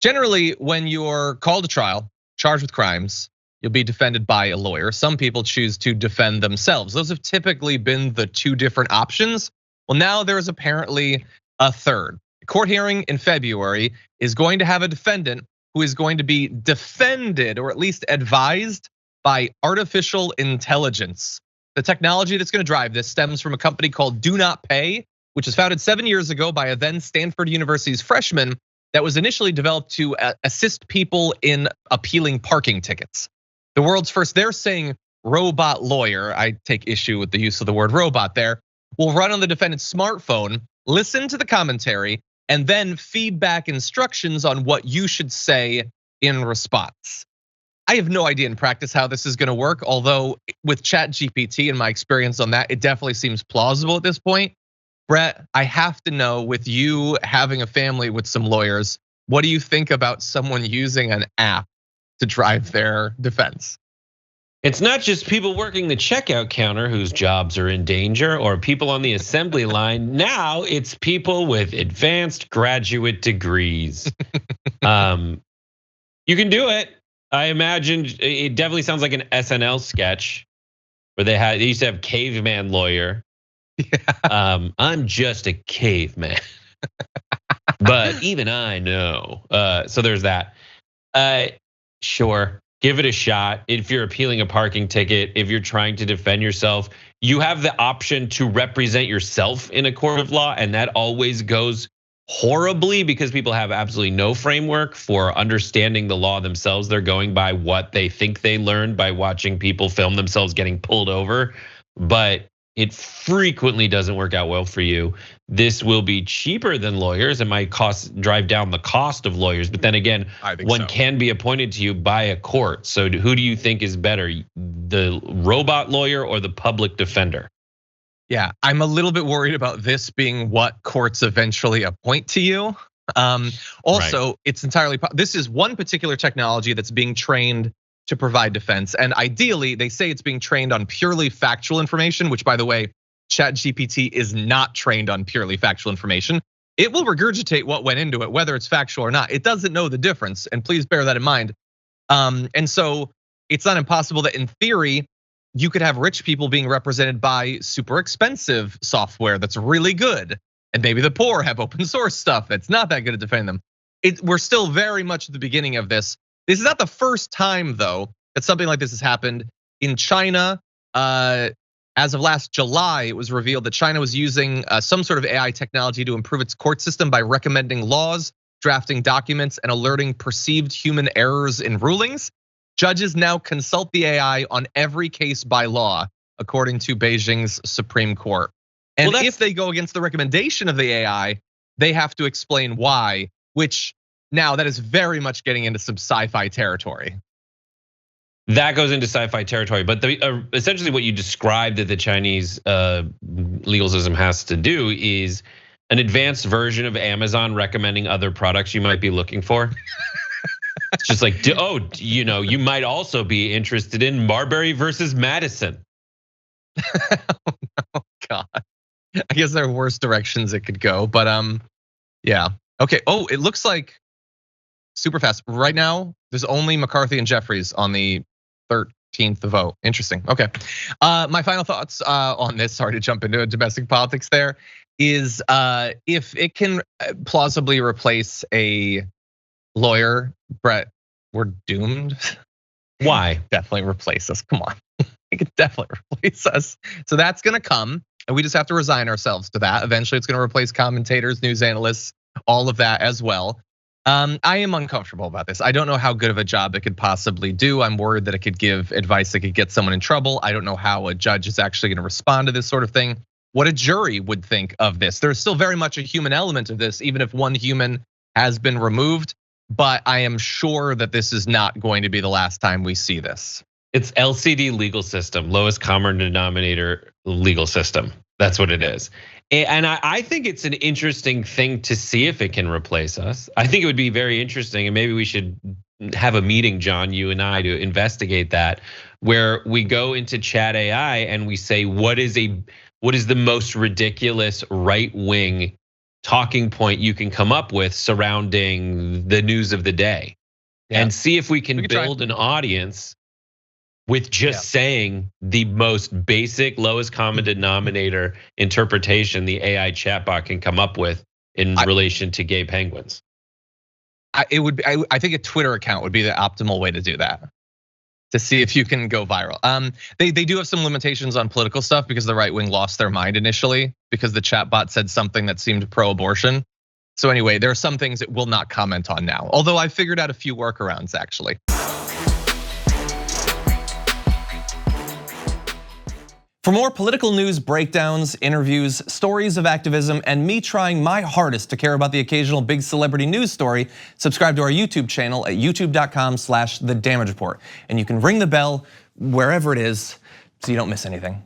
Generally, when you're called to trial, charged with crimes, you'll be defended by a lawyer. Some people choose to defend themselves. Those have typically been the two different options. Well, now there is apparently a third. A court hearing in February is going to have a defendant who is going to be defended, or at least advised, by artificial intelligence. The technology that's gonna drive this stems from a company called DoNotPay, which was founded 7 years ago by a then Stanford University's freshman that was initially developed to assist people in appealing parking tickets. The world's first, they're saying robot lawyer, I take issue with the use of the word robot there, will run on the defendant's smartphone, listen to the commentary, and then feed back instructions on what you should say in response. I have no idea in practice how this is gonna work, although with ChatGPT and my experience on that, it definitely seems plausible at this point. Brett, I have to know, with you having a family with some lawyers, what do you think about someone using an app to drive their defense? It's not just people working the checkout counter whose jobs are in danger, or people on the assembly line. Now it's people with advanced graduate degrees. You can do it. I imagine it definitely sounds like an SNL sketch where they used to have caveman lawyer. Yeah. I'm just a caveman, but even I know. So there's that. Sure, give it a shot. If you're appealing a parking ticket, if you're trying to defend yourself, you have the option to represent yourself in a court of law, and that always goes horribly because people have absolutely no framework for understanding the law themselves. They're going by what they think they learned by watching people film themselves getting pulled over, but it frequently doesn't work out well for you. This will be cheaper than lawyers. It might drive down the cost of lawyers, but then again, one can be appointed to you by a court. So who do you think is better, the robot lawyer or the public defender? Yeah, I'm a little bit worried about this being what courts eventually appoint to you. Also, it's entirely, this is one particular technology that's being trained to provide defense. And ideally, they say it's being trained on purely factual information, which, by the way, ChatGPT is not trained on purely factual information. It will regurgitate what went into it, whether it's factual or not. It doesn't know the difference, and please bear that in mind. And so it's not impossible that in theory, you could have rich people being represented by super expensive software that's really good. And maybe the poor have open source stuff that's not that good at defending them. We're still very much at the beginning of this. This is not the first time, though, that something like this has happened. In China, as of last July, it was revealed that China was using some sort of AI technology to improve its court system by recommending laws, drafting documents, and alerting perceived human errors in rulings. Judges now consult the AI on every case by law, according to Beijing's Supreme Court. And if they go against the recommendation of the AI, they have to explain why, which now that is very much getting into some sci-fi territory. That goes into sci-fi territory, but essentially what you described that the Chinese legal system has to do is an advanced version of Amazon recommending other products you might be looking for. It's just like, you might also be interested in Marbury versus Madison. Oh God, I guess there are worse directions it could go, but yeah. Okay, it looks like super fast. Right now, there's only McCarthy and Jeffries on the 13th vote. Interesting, okay. My final thoughts on this, sorry to jump into domestic politics there, is if it can plausibly replace a lawyer, Brett, we're doomed. Why? Definitely replace us, come on. It could definitely replace us. So that's gonna come, and we just have to resign ourselves to that. Eventually it's gonna replace commentators, news analysts, all of that as well. I am uncomfortable about this. I don't know how good of a job it could possibly do. I'm worried that it could give advice that could get someone in trouble. I don't know how a judge is actually gonna respond to this sort of thing. What a jury would think of this. There's still very much a human element of this, even if one human has been removed. But I am sure that this is not going to be the last time we see this. It's LCD legal system, lowest common denominator legal system. That's what it is. And I think it's an interesting thing to see if it can replace us. I think it would be very interesting, and maybe we should have a meeting, John, you and I, to investigate that, where we go into Chat AI and we say, what is the most ridiculous right-wing talking point you can come up with surrounding the news of the day. And see if we can build an audience with just saying the most basic, lowest common denominator interpretation the AI chatbot can come up with in relation to gay penguins. I think a Twitter account would be the optimal way to do that, to see if you can go viral. They do have some limitations on political stuff because the right wing lost their mind initially because the chatbot said something that seemed pro-abortion. So anyway, there are some things it will not comment on now, although I figured out a few workarounds actually. For more political news, breakdowns, interviews, stories of activism, and me trying my hardest to care about the occasional big celebrity news story, subscribe to our YouTube channel at youtube.com/thedamagereport. And you can ring the bell wherever it is so you don't miss anything.